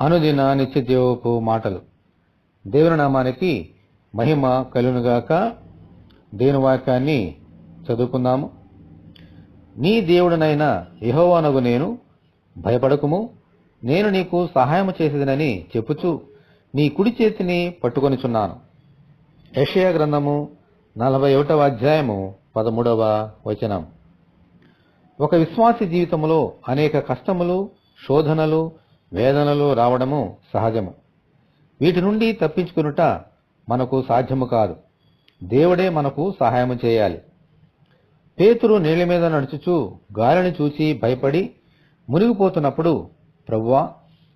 అనుదిన నిత్యజీవపు మాటలు. దేవుని నామానికి మహిమ కలుగునుగాక. దేవుని వాక్యాన్ని చదువుకుందాము. నీ దేవుడనైన యెహోవానగు నేను, భయపడకుము, నేను నీకు సహాయము చేసేదనని చెప్పుచు నీ కుడి చేతిని పట్టుకొనిచున్నాను. యెషయా గ్రంథము 41వ అధ్యాయము 13వ వచనం. ఒక విశ్వాసి జీవితంలో అనేక కష్టములు, శోధనలు, వేదనలు రావడము సహజము. వీటి నుండి తప్పించుకునుట మనకు సాధ్యము కాదు. దేవుడే మనకు సహాయము చేయాలి. పేతురు నీళ్ల మీద నడుచుచూ గాలిని చూచి భయపడి మునిగిపోతున్నప్పుడు, ప్రభువా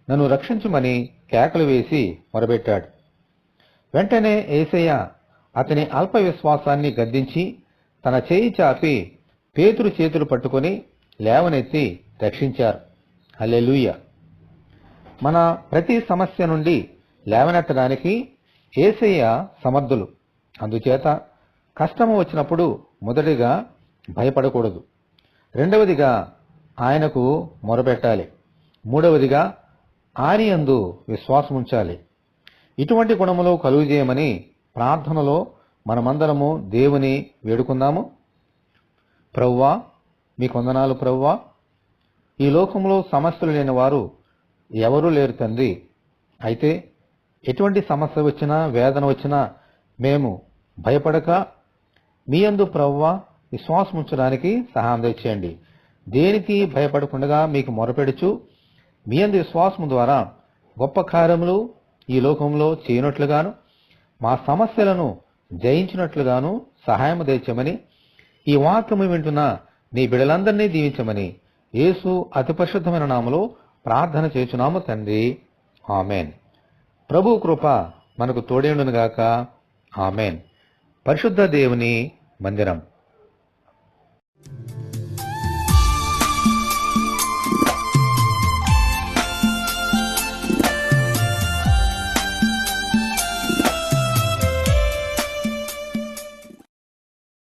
నన్ను రక్షించుమని కేకలు వేసి మొరబెట్టాడు. వెంటనే యేసయ్య అతని అల్ప విశ్వాసాన్ని గద్దించి తన చేయి చాపి పేతురు చేతులు పట్టుకొని లేవనెత్తి రక్షించారు. హల్లెలూయా. మన ప్రతి సమస్య నుండి లేవనెత్తడానికి యేసయ్య సమర్థులు. అందుచేత కష్టము వచ్చినప్పుడు మొదటిగా భయపడకూడదు, రెండవదిగా ఆయనకు మొరపెట్టాలి, మూడవదిగా ఆయన యందు విశ్వాసముంచాలి. ఇటువంటి గుణములు కలుగజేయమని ప్రార్థనలో మనమందరము దేవుని వేడుకుందాము. ప్రభువా మీకు వందనాలు ప్రభువా. ఈ లోకంలో సమస్యలు లేని వారు ఎవరూ లేరు తండ్రి. అయితే ఎటువంటి సమస్య వచ్చినా, వేదన వచ్చినా మేము భయపడక మీ యందు ప్రభువా విశ్వాసం ఉంచడానికి సహాయం దయచేయండి. దేనికి భయపడకుండా మీకు మొరపెడుచు మీ యందు విశ్వాసము ద్వారా గొప్ప కార్యములు ఈ లోకంలో చేయనట్లుగాను, మా సమస్యలను జయించినట్లుగాను సహాయం దయచేయమని, ఈ వాక్యము వింటున్న నీ బిడ్డలందరినీ దీవించమని యేసు అతి పరిశుద్ధమైన నామములో ప్రార్థన చేయుచున్నాము తండ్రి. ఆమెన్. ప్రభు కృప మనకు తోడేండునుగాక. ఆమెన్. పరిశుద్ధ దేవుని మందిరం.